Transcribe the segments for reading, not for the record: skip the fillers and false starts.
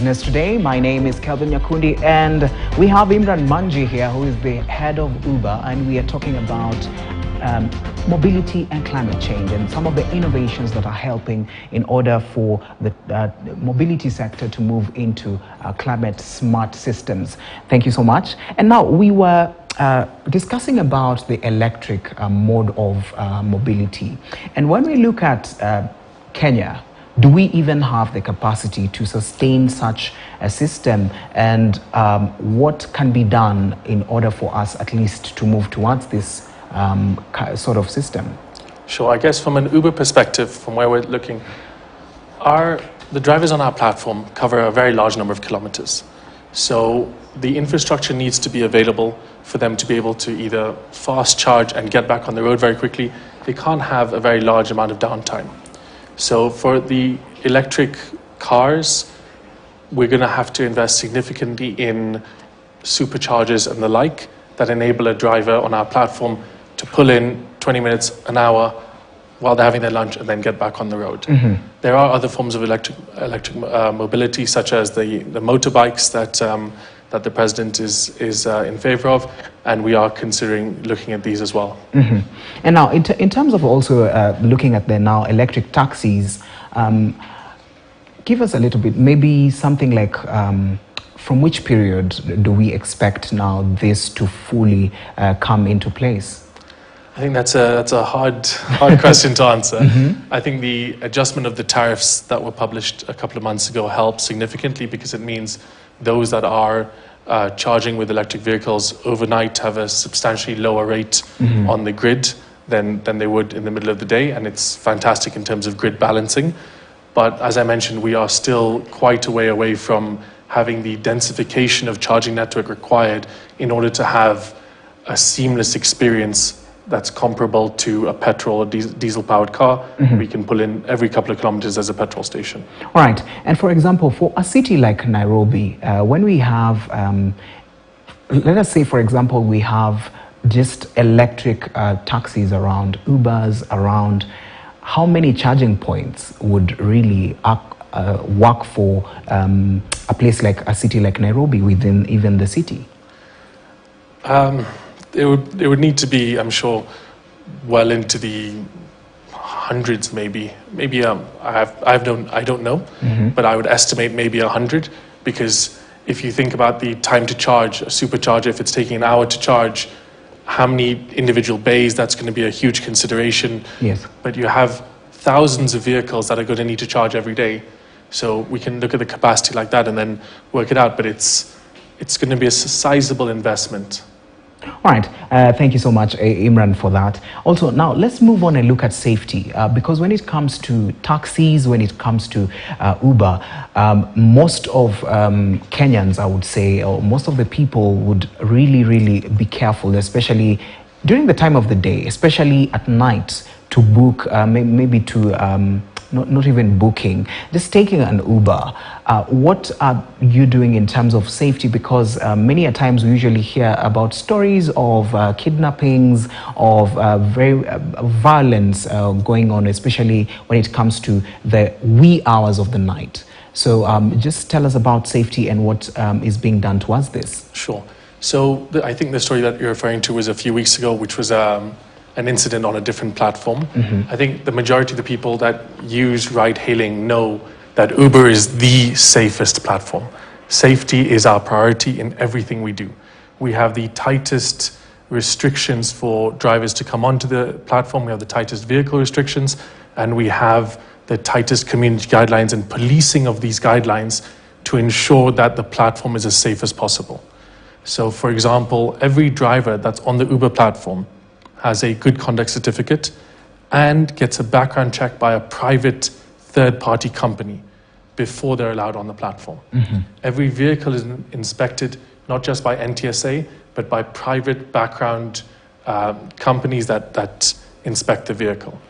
Business Today. My name is Kelvin Nyakundi, and we have Imran Manji here, who is the head of Uber, and we are talking about mobility and climate change and some of the innovations that are helping in order for the mobility sector to move into climate smart systems. Thank you so much. And now we were discussing about the electric mode of mobility. And when we look at Kenya, do we even have the capacity to sustain such a system, and what can be done in order for us at least to move towards this sort of system? Sure. I guess from an Uber perspective, from where we're looking, the drivers on our platform cover a very large number of kilometers. So the infrastructure needs to be available for them to be able to either fast charge and get back on the road very quickly. They can't have a very large amount of downtime. So for the electric cars, we're going to have to invest significantly in superchargers and the like that enable a driver on our platform to pull in 20 minutes, an hour while they're having their lunch and then get back on the road. Mm-hmm. There are other forms of electric mobility, such as the motorbikes that the president is in favor of, and we are considering looking at these as well. Mm-hmm. And now, in terms of also looking at the now electric taxis, give us a little bit, maybe something like from which period do we expect now this to fully come into place? I think that's a hard question to answer. Mm-hmm. I think the adjustment of the tariffs that were published a couple of months ago helped significantly, because it means those that are charging with electric vehicles overnight have a substantially lower rate mm-hmm. on the grid than they would in the middle of the day, and it's fantastic in terms of grid balancing. But as I mentioned, we are still quite a way away from having the densification of charging network required in order to have a seamless experience that's comparable to a petrol or diesel-powered car. Mm-hmm. We can pull in every couple of kilometers as a petrol station. All right. And for example, for a city like Nairobi, when we have, let us say, for example, we have just electric taxis around, Ubers around, how many charging points would really work for a place like a city like Nairobi within even the city? It would need to be, I'm sure, well into the hundreds, maybe. Maybe I don't know, mm-hmm. but I would estimate maybe 100, because if you think about the time to charge a supercharger, if it's taking an hour to charge, how many individual bays, that's going to be a huge consideration. Yes. But you have thousands of vehicles that are going to need to charge every day. So we can look at the capacity like that and then work it out, but it's going to be a sizable investment. All right. Thank you so much, Imran, for that. Also, now let's move on and look at safety, because when it comes to taxis, when it comes to Uber, most of Kenyans, I would say, or most of the people would really, really be careful, especially during the time of the day, especially at night, to book, maybe to not even booking, just taking an Uber. What are you doing in terms of safety? Because many a times we usually hear about stories of kidnappings, of very violence going on, especially when it comes to the wee hours of the night. So just tell us about safety and what is being done towards this. Sure. So I think the story that you're referring to was a few weeks ago, which was an incident on a different platform. Mm-hmm. I think the majority of the people that use ride-hailing know that Uber is the safest platform. Safety is our priority in everything we do. We have the tightest restrictions for drivers to come onto the platform. We have the tightest vehicle restrictions, and we have the tightest community guidelines and policing of these guidelines to ensure that the platform is as safe as possible. So, for example, every driver that's on the Uber platform has a good conduct certificate and gets a background check by a private third-party company before they're allowed on the platform. Mm-hmm. Every vehicle is inspected not just by NTSA, but by private background companies that inspect the vehicle.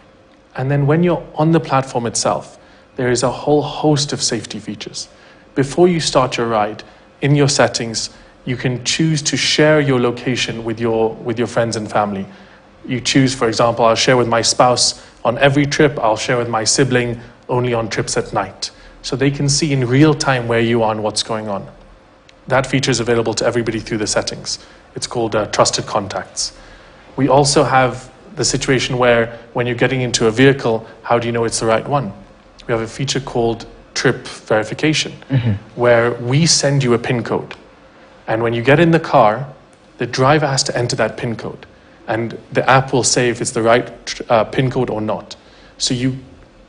And then when you're on the platform itself, there is a whole host of safety features. Before you start your ride, in your settings, you can choose to share your location with your friends and family. You choose, for example, I'll share with my spouse on every trip, I'll share with my sibling only on trips at night. so they can see in real time where you are and what's going on. That feature is available to everybody through the settings. It's called Trusted Contacts. We also have the situation where when you're getting into a vehicle, how do you know it's the right one? We have a feature called Trip Verification, where we send you a PIN code. And when you get in the car, the driver has to enter that PIN code. And the app will say if it's the right PIN code or not. So you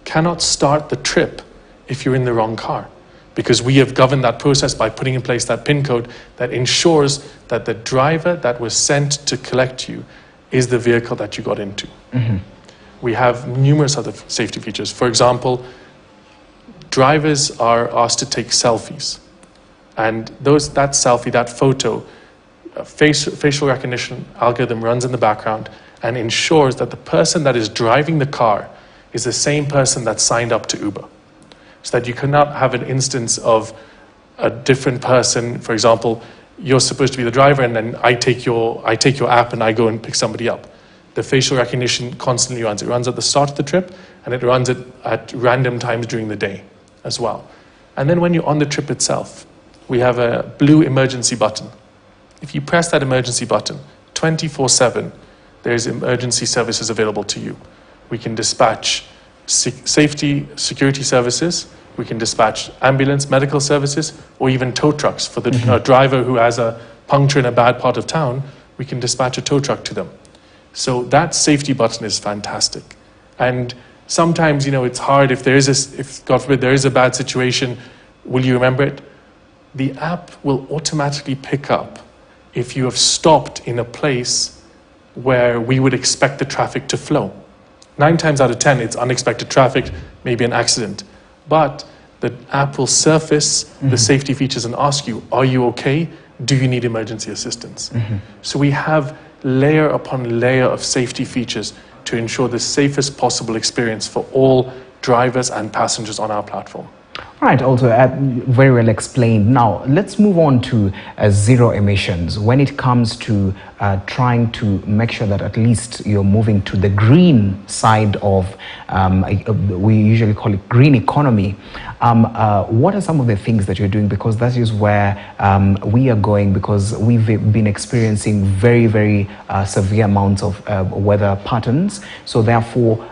cannot start the trip if you're in the wrong car, because we have governed that process by putting in place that PIN code that ensures that the driver that was sent to collect you is the vehicle that you got into. We have numerous other safety features. For example, drivers are asked to take selfies. And that photo, facial recognition algorithm runs in the background and ensures that the person that is driving the car is the same person that signed up to Uber. So that you cannot have an instance of a different person. For example, you're supposed to be the driver and then I take your app and I go and pick somebody up. The facial recognition constantly runs. It runs at the start of the trip and it runs at random times during the day as well. And then when you're on the trip itself, we have a blue emergency button. If you press that emergency button, 24/7, there's emergency services available to you. We can dispatch security services, we can dispatch ambulance, medical services, or even tow trucks. For the driver who has a puncture in a bad part of town, we can dispatch a tow truck to them. So that safety button is fantastic. And sometimes, it's hard if God forbid, there is a bad situation, will you remember it? The app will automatically pick up if you have stopped in a place where we would expect the traffic to flow. 9 times out of 10, it's unexpected traffic, maybe an accident. But the app will surface the safety features and ask you, are you okay? Do you need emergency assistance? So we have layer upon layer of safety features to ensure the safest possible experience for all drivers and passengers on our platform. Right, also very well explained. Now, let's move on to zero emissions. When it comes to trying to make sure that at least you're moving to the green side of, we usually call it green economy, what are some of the things that you're doing? Because that is where we are going, because we've been experiencing very, very severe amounts of weather patterns. So therefore,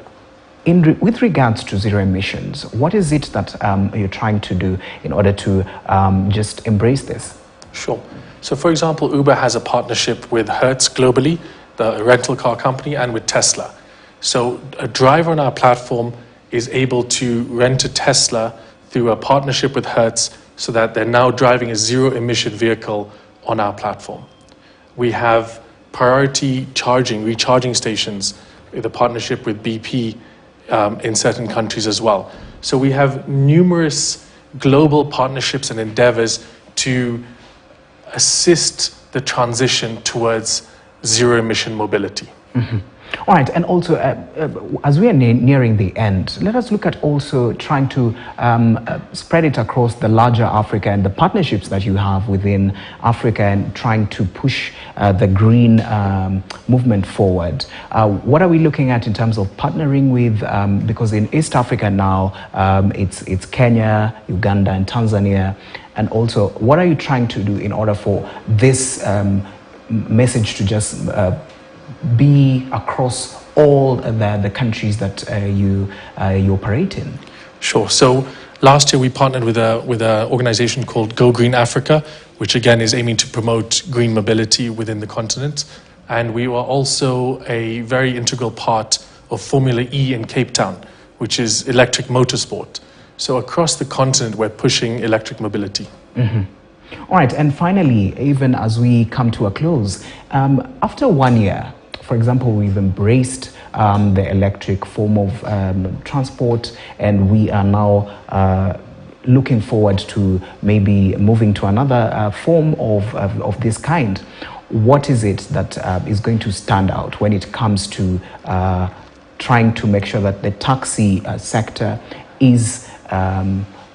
with regards to zero emissions, what is it that you're trying to do in order to just embrace this? Sure. So for example, Uber has a partnership with Hertz globally, the rental car company, and with Tesla. So a driver on our platform is able to rent a Tesla through a partnership with Hertz so that they're now driving a zero emission vehicle on our platform. We have priority recharging stations with a partnership with BP in certain countries as well. So we have numerous global partnerships and endeavors to assist the transition towards zero emission mobility. All right, and also as we are nearing the end, let us look at also trying to spread it across the larger Africa and the partnerships that you have within Africa and trying to push the green movement forward. What are we looking at in terms of partnering with, because in East Africa now, it's Kenya, Uganda, and Tanzania. And also, what are you trying to do in order for this message to just be across all the countries that you operate in? Sure. So last year we partnered with an organization called Go Green Africa, which again is aiming to promote green mobility within the continent. And we were also a very integral part of Formula E in Cape Town, which is electric motorsport. So across the continent, we're pushing electric mobility. All right, and finally, even as we come to a close, after 1 year, for example, we've embraced the electric form of transport, and we are now looking forward to maybe moving to another form of this kind. What is it that is going to stand out when it comes to trying to make sure that the taxi sector is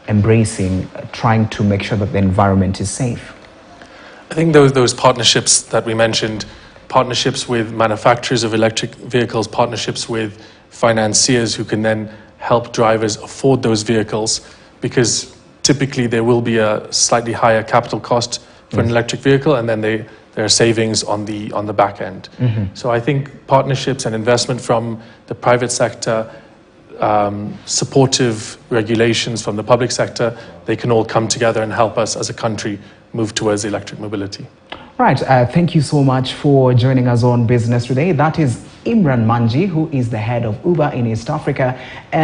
embracing, trying to make sure that the environment is safe? I think those partnerships that we mentioned, partnerships with manufacturers of electric vehicles, partnerships with financiers who can then help drivers afford those vehicles, because typically there will be a slightly higher capital cost for an electric vehicle, and then there are savings on the back end. So I think partnerships and investment from the private sector, supportive regulations from the public sector, they can all come together and help us as a country move towards electric mobility. Right, thank you so much for joining us on Business Today. That is Imran Manji, who is the head of Uber in East Africa.